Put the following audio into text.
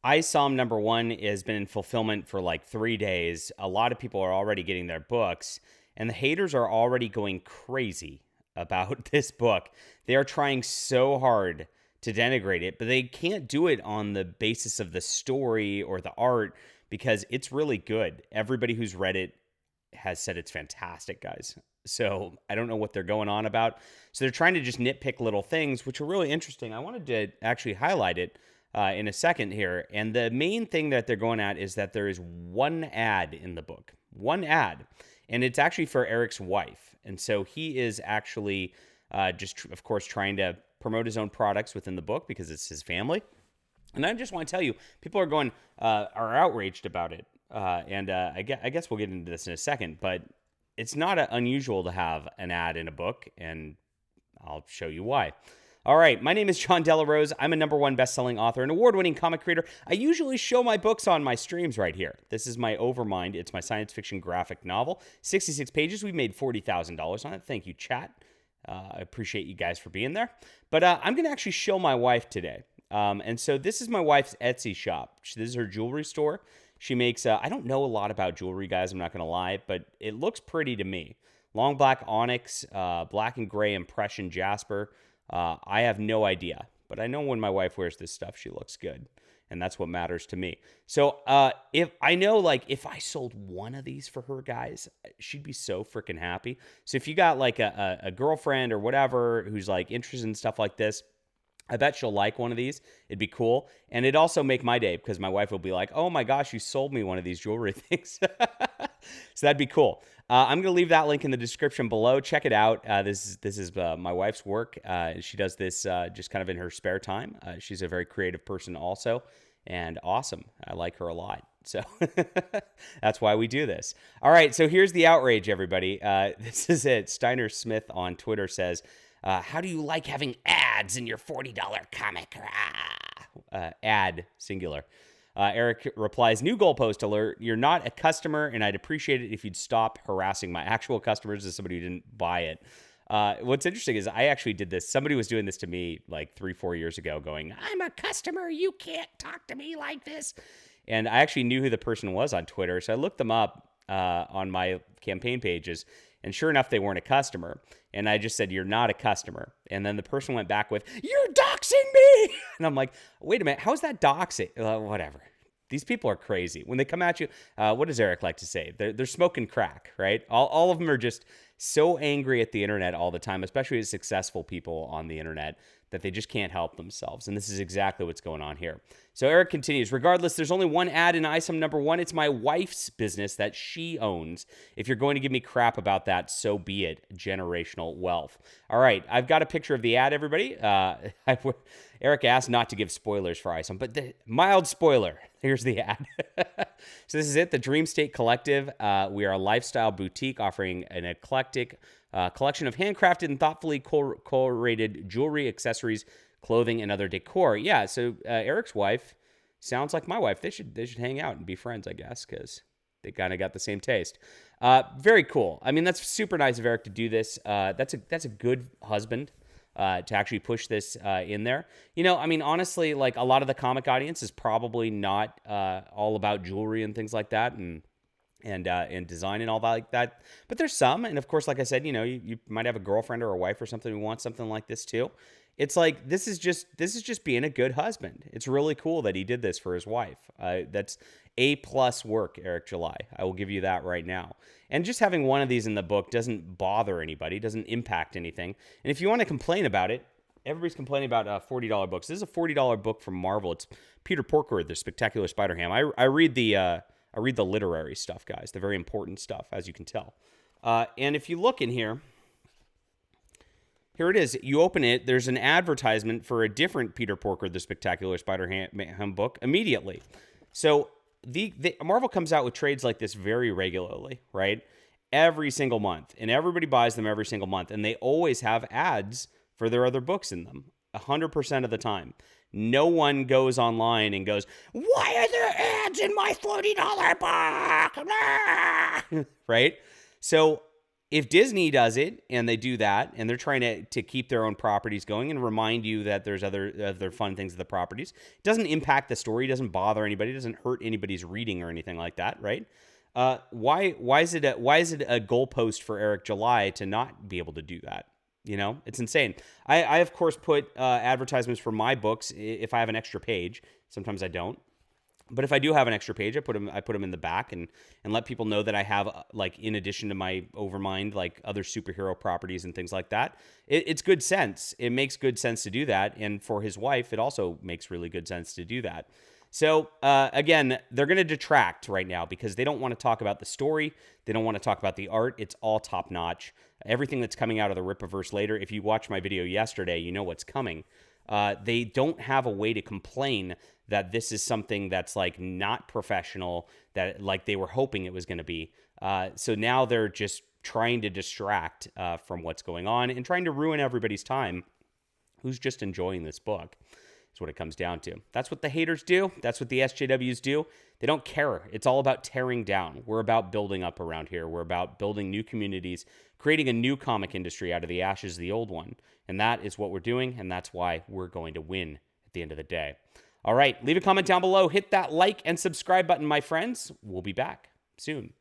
Isom #1 has been in fulfillment for like 3 days. A lot of people are already getting their books, and the haters are already going crazy about this book. They are trying so hard to denigrate it, but they can't do it on the basis of the story or the art because it's really good. Everybody who's read it has said it's fantastic, guys. So I don't know what they're going on about. So they're trying to just nitpick little things, which are really interesting. I wanted to actually highlight it in a second here. And the main thing that they're going at is that there is one ad in the book, one ad. And it's actually for Eric's wife. And so he is actually of course, trying to promote his own products within the book because it's his family. And I just want to tell you, people are outraged about it. I guess we'll get into this in a second, but it's not unusual to have an ad in a book, and I'll show you why. All right, my name is John Delarose. I'm a #1 best-selling author and award-winning comic creator. I usually show my books on my streams right here. This is my Overmind. It's my science fiction graphic novel. 66 pages. We've made $40,000 on it. Thank you, chat. I appreciate you guys for being there. But I'm going to actually show my wife today. And so this is my wife's Etsy shop. This is her jewelry store. She makes, I don't know a lot about jewelry, guys, I'm not going to lie, but it looks pretty to me. Long black onyx, black and gray impression jasper. I have no idea, but I know when my wife wears this stuff, she looks good. And that's what matters to me. So if I sold one of these for her, guys, she'd be so freaking happy. So if you got like a girlfriend or whatever who's like interested in stuff like this, I bet she'll like one of these. It'd be cool. And it'd also make my day because my wife will be like, oh my gosh, you sold me one of these jewelry things. So that'd be cool. I'm going to leave that link in the description below. Check it out. This is my wife's work. She does this just kind of in her spare time. She's a very creative person also, and awesome. I like her a lot. So that's why we do this. All right, so here's the outrage, everybody. This is it. Steiner Smith on Twitter says, how do you like having ads in your $40 comic? Ad, singular. Eric replies, new goalpost alert. You're not a customer, and I'd appreciate it if you'd stop harassing my actual customers as somebody who didn't buy it. What's interesting is I actually did this. Somebody was doing this to me like 3-4 years ago going, I'm a customer. You can't talk to me like this. And I actually knew who the person was on Twitter. So I looked them up on my campaign pages. And sure enough, they weren't a customer. And I just said, you're not a customer. And then the person went back with, you're doxing me. And I'm like, wait a minute, how's that doxing? Whatever. These people are crazy. When they come at you, what does Eric like to say? They're smoking crack, right? All of them are just so angry at the internet all the time, especially as successful people on the internet, that they just can't help themselves. And this is exactly what's going on here. So Eric continues, regardless, there's only one ad in Isom #1. It's my wife's business that she owns. If you're going to give me crap about that, so be it. Generational wealth. All right, I've got a picture of the ad, everybody. Eric asked not to give spoilers for Isom, but the mild spoiler. Here's the ad. So this is it, the Dream State Collective. We are a lifestyle boutique offering an eclectic collection of handcrafted and thoughtfully curated jewelry, accessories, clothing, and other decor. Yeah, so Eric's wife sounds like my wife. They should hang out and be friends, I guess, because they kind of got the same taste. Very cool. I mean, that's super nice of Eric to do this. That's a good husband to actually push this in there. You know, I mean, honestly, like a lot of the comic audience is probably not all about jewelry and things like that, and design and all that like that. But there's some, and of course, like I said, you know, you might have a girlfriend or a wife or something who wants something like this too. It's like this is just being a good husband. It's really cool that he did this for his wife. That's A+ work, Eric July. I will give you that right now. And just having one of these in the book doesn't bother anybody, doesn't impact anything. And if you want to complain about it, everybody's complaining about $40 books. This is a $40 book from Marvel. It's Peter Porker, the Spectacular Spider-Ham. I read the literary stuff, guys, the very important stuff, as you can tell. And if you look in here, here it is. You open it. There's an advertisement for a different Peter Porker, the Spectacular Spider-Ham book immediately. So the Marvel comes out with trades like this very regularly, right? Every single month. And everybody buys them every single month. And they always have ads for their other books in them, 100% of the time. No one goes online and goes, why are there ads in my $40 book? Right? So if Disney does it and they do that and they're trying to keep their own properties going and remind you that there's other fun things of the properties, it doesn't impact the story, doesn't bother anybody, doesn't hurt anybody's reading or anything like that, right? Why is it a goalpost for Eric July to not be able to do that? You know, it's insane. I of course put advertisements for my books if I have an extra page. Sometimes I don't. But if I do have an extra page, I put them in the back and let people know that I have like, in addition to my Overmind, like other superhero properties and things like that. It's good sense. It makes good sense to do that, and for his wife, it also makes really good sense to do that. So again, they're going to detract right now because they don't want to talk about the story. They don't want to talk about the art. It's all top notch. Everything that's coming out of the Rippaverse later. If you watched my video yesterday, you know what's coming. They don't have a way to complain that this is something that's like not professional, that like they were hoping it was going to be. So now they're just trying to distract from what's going on and trying to ruin everybody's time who's just enjoying this book. Is what it comes down to. That's what the haters do. That's what the SJWs do. They don't care. It's all about tearing down. We're about building up around here. We're about building new communities, creating a new comic industry out of the ashes of the old one. And that is what we're doing, and that's why we're going to win at the end of the day. All right, leave a comment down below. Hit that like and subscribe button, my friends. We'll be back soon.